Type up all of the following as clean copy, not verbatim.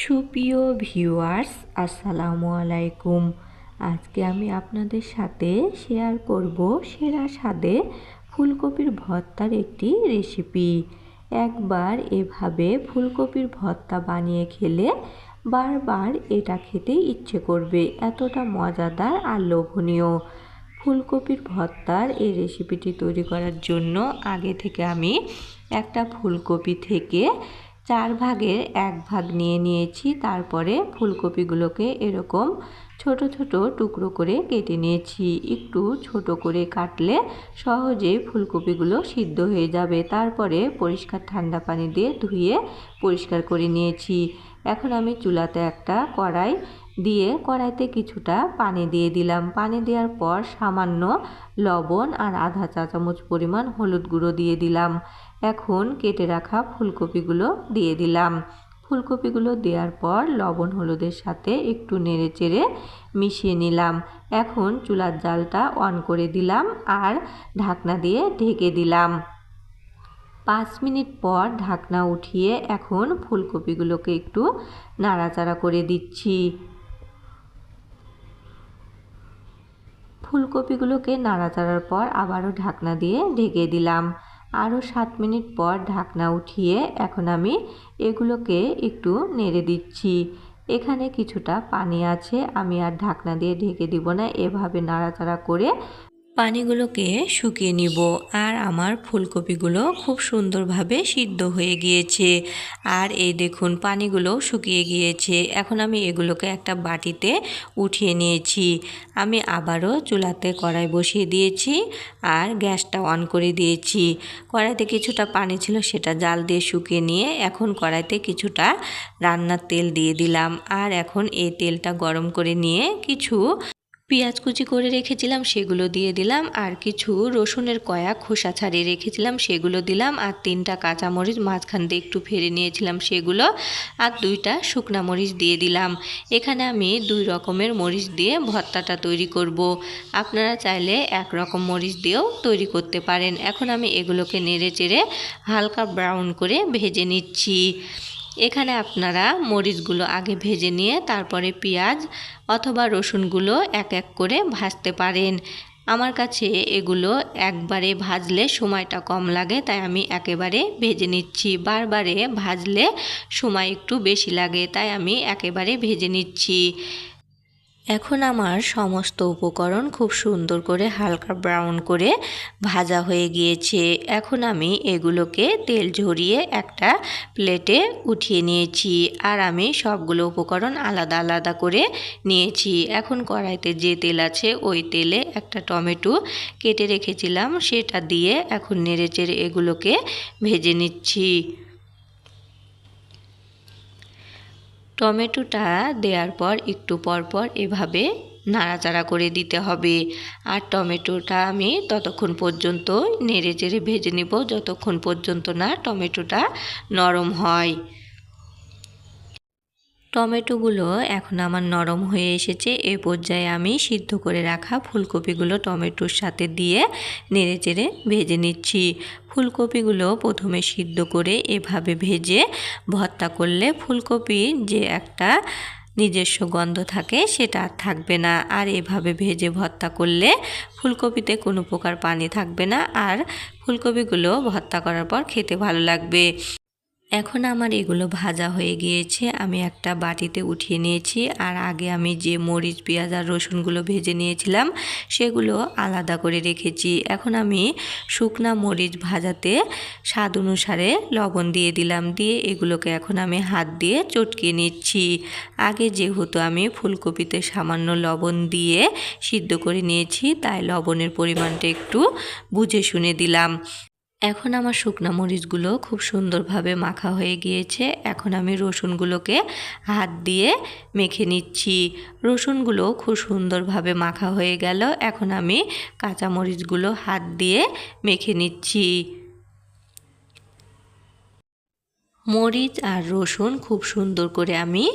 সুপ্রিয় ভিউয়ার্স, আসসালামু আলাইকুম। আজকে আমি আপনাদের সাথে শেয়ার করব সেরা স্বাদে ফুলকপির ভর্তার একটি রেসিপি। একবার এভাবে ফুলকপির ভর্তা বানিয়ে খেলে বারবার এটা খেতে ইচ্ছে করবে, এতটা মজাদার আর লোভনীয়। ফুলকপির ভর্তার এই রেসিপিটি তৈরি করার জন্য আগে থেকে আমি একটা ফুলকপি থেকে 4 ভাগের 1 ভাগ নিয়ে নিয়েছি। তারপরে ফুলকপিগুলোকে এরকম ছোট ছোট টুকরো করে কেটে নিয়েছি। একটু ছোট করে কাটলে সহজেই ফুলকপিগুলো সিদ্ধ হয়ে যাবে। তারপরে পরিষ্কার ঠান্ডা পানি দিয়ে ধুয়ে পরিষ্কার করে নিয়েছি। এখন আমি চুলাতে একটা কড়াই দিয়ে কড়াইতে কিছুটা পানি দিয়ে দিলাম। পানি দেওয়ার পর সামান্য লবণ আর আধা চা চামচ পরিমাণ হলুদ গুঁড়ো দিয়ে দিলাম। এখন কেটে রাখা ফুলকপিগুলো দিয়ে দিলাম। ফুলকপিগুলো দেওয়ার পর লবণ হলুদের সাথে একটু নেড়েচেড়ে মিশিয়ে নিলাম। এখন চুলার জালটা অন করে দিলাম আর ঢাকনা দিয়ে ঢেকে দিলাম। 5 মিনিট পর ঢাকনা উঠিয়ে এখন ফুলকপিগুলোকে একটু নাড়াচাড়া করে দিচ্ছি। ফুলকপিগুলোকে নাড়াচাড়ার পর আবারও ঢাকনা দিয়ে ঢেকে দিলাম। আরও 7 মিনিট পর ঢাকনা উঠিয়ে এখন আমি এগুলোকে একটু নেড়ে দিচ্ছি। এখানে কিছুটা পানি আছে, আমি আর ঢাকনা দিয়ে ঢেকে দিব না, এভাবে নাড়াচাড়া করে পানিগুলোকে শুকিয়ে নিব। আর আমার ফুলকপিগুলো খুব সুন্দরভাবে সিদ্ধ হয়ে গিয়েছে। আর এই দেখুন পানিগুলো শুকিয়ে গিয়েছে। এখন আমি এগুলোকে একটা বাটিতে উঠিয়ে নিয়েছি। আমি আবারও চুলাতে কড়াই বসিয়ে দিয়েছি আর গ্যাসটা অন করে দিয়েছি। কড়াইতে কিছুটা পানি ছিল, সেটা জাল দিয়ে শুকিয়ে নিয়ে এখন কড়াইতে কিছুটা রান্নার তেল দিয়ে দিলাম। আর এখন এই তেলটা গরম করে নিয়ে কিছু পেঁয়াজ কুচি করে রেখেছিলাম সেগুলো দিয়ে দিলাম, আর কিছু রসুনের কয়া খোসা ছাড়িয়ে রেখেছিলাম সেগুলো দিলাম, আর 3টা কাঁচামরিচ মাঝখান দিয়ে একটু ফেলে নিয়েছিলাম সেগুলো, আর 2টা শুকনা মরিচ দিয়ে দিলাম। এখানে আমি 2 রকমের মরিচ দিয়ে ভর্তাটা তৈরি করব। আপনারা চাইলে 1 রকম মরিচ দিয়েও তৈরি করতে পারেন। এখন আমি এগুলোকে নেড়ে চেড়ে হালকা ব্রাউন করে ভেজে নিচ্ছি। এখানে আপনারা মরিচগুলো আগে ভেজে নিয়ে তারপরে পেঁয়াজ অথবা রসুনগুলো এক এক করে ভাজতে পারেন। আমার কাছে এগুলো একবারে ভাজলে সময়টা কম লাগে, তাই আমি একেবারে ভেজে নিচ্ছি। বারবারে ভাজলে সময় একটু বেশি লাগে, তাই আমি একেবারে ভেজে নিচ্ছি। এখন আমার সমস্ত উপকরণ খুব সুন্দর করে হালকা ব্রাউন করে ভাজা হয়ে গিয়েছে। এখন আমি এগুলোকে তেল ঝরিয়ে একটা প্লেটে উঠিয়ে নিয়েছি। আর আমি সবগুলো উপকরণ আলাদা আলাদা করে নিয়েছি। এখন কড়াইতে যে তেল আছে ওই তেলে একটা টমেটো কেটে রেখেছিলাম সেটা দিয়ে এখন নেড়েচেড়ে এগুলোকে ভেজে নিচ্ছি। টমেটোটা দেওয়ার পর একটু পরপর এভাবে নাড়াচাড়া করে দিতে হবে। আর টমেটোটা আমি ততক্ষণ পর্যন্ত নেড়েচেড়ে ভেজে নেব যতক্ষণ পর্যন্ত না টমেটোটা নরম হয়। টমেটোগুলো এখন আমার নরম হয়ে এসেছে। এ পর্যায়ে আমি সিদ্ধ করে রাখা ফুলকপিগুলো টমেটোর সাথে দিয়ে নেড়েচেড়ে ভেজে নিচ্ছি। ফুলকপিগুলো প্রথমে সিদ্ধ করে এভাবে ভেজে ভর্তা করলে ফুলকপির যে একটা নিজস্ব গন্ধ থাকে সেটা আর থাকবে না। আর এভাবে ভেজে ভর্তা করলে ফুলকপিতে কোনো প্রকার পানি থাকবে না, আর ফুলকপিগুলো ভর্তা করার পর খেতে ভালো লাগবে। এখন আমার এগুলো ভাজা হয়ে গিয়েছে, আমি একটা বাটিতে উঠিয়ে নিয়েছি। আর আগে আমি যে মরিচ পেঁয়াজ আর রসুনগুলো ভেজে নিয়েছিলাম সেগুলো আলাদা করে রেখেছি। এখন আমি শুকনা মরিচ ভাজাতে স্বাদ অনুসারে লবণ দিয়ে দিলাম, দিয়ে এগুলোকে এখন আমি হাত দিয়ে চটকিয়ে নিচ্ছি। আগে যেহেতু আমি ফুলকপিতে সামান্য লবণ দিয়ে সিদ্ধ করে নিয়েছি, তাই লবণের পরিমাণটা একটু বুঝে শুনে দিলাম। এখন আমার শুকনা মরিচগুলো খুব সুন্দরভাবে মাখা হয়ে গিয়েছে। এখন আমি রসুনগুলোকে হাত দিয়ে মেখে নিচ্ছি। রসুনগুলো খুব সুন্দরভাবে মাখা হয়ে গেল। এখন আমি কাঁচা মরিচগুলো হাত দিয়ে মেখে নিচ্ছি। মরিচ আর রসুন খুব সুন্দর করে আমি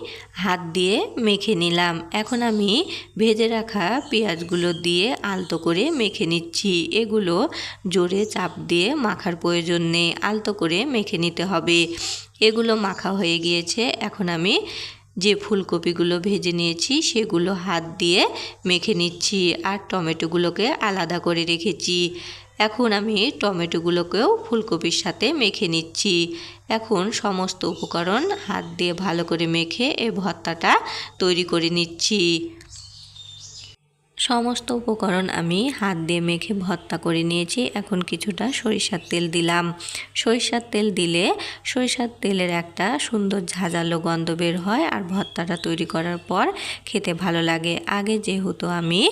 হাত দিয়ে মেখে নিলাম। এখন আমি ভেজে রাখা পেঁয়াজগুলো দিয়ে আলতো করে মেখে নিচ্ছি। এগুলো জোরে চাপ দিয়ে মাখার প্রয়োজন নেই, আলতো করে মেখে নিতে হবে। এগুলো মাখা হয়ে গিয়েছে। এখন আমি যে ফুলকপিগুলো ভেজে নিয়েছি সেগুলো হাত দিয়ে মেখে নিচ্ছি, আর টমেটোগুলোকে আলাদা করে রেখেছি। এখন আমি টমেটোগুলোকেও ফুলকপির সাথে মেখে নিচ্ছি। এখন সমস্ত উপকরণ হাত দিয়ে ভালো করে মেখে এই ভর্তাটা তৈরি করে নিচ্ছি। সমস্ত উপকরণ আমি হাত দিয়ে মেখে ভর্তা করে নিয়েছি। এখন কিছুটা সরিষার তেল দিলাম। সরিষার তেল দিলে সরিষার তেলের একটা সুন্দর ঝাঁঝালো গন্ধ বের হয়, আর ভর্তাটা তৈরি করার পর খেতে ভালো লাগে। আগে যেহেতু আমি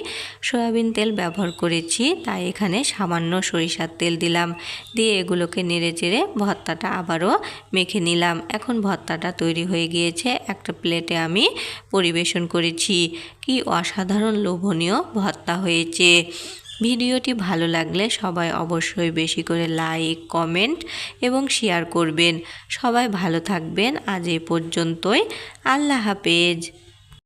সয়াবিন তেল ব্যবহার করেছি, তাই এখানে সামান্য সরিষার তেল দিলাম। দিয়ে এগুলোকে নেড়ে চেড়ে ভর্তাটা আবারও মেখে নিলাম। এখন ভর্তাটা তৈরি হয়ে গিয়েছে। একটা প্লেটে আমি পরিবেশন করেছি। কি অসাধারণ লোভনীয় ভর্তা হয়েছে। ভিডিওটি ভালো লাগলে সবাই অবশ্যই বেশি করে লাইক, কমেন্ট এবং শেয়ার করবেন। সবাই ভালো থাকবেন। আজ এই পর্যন্তই। আল্লাহ হাফেজ।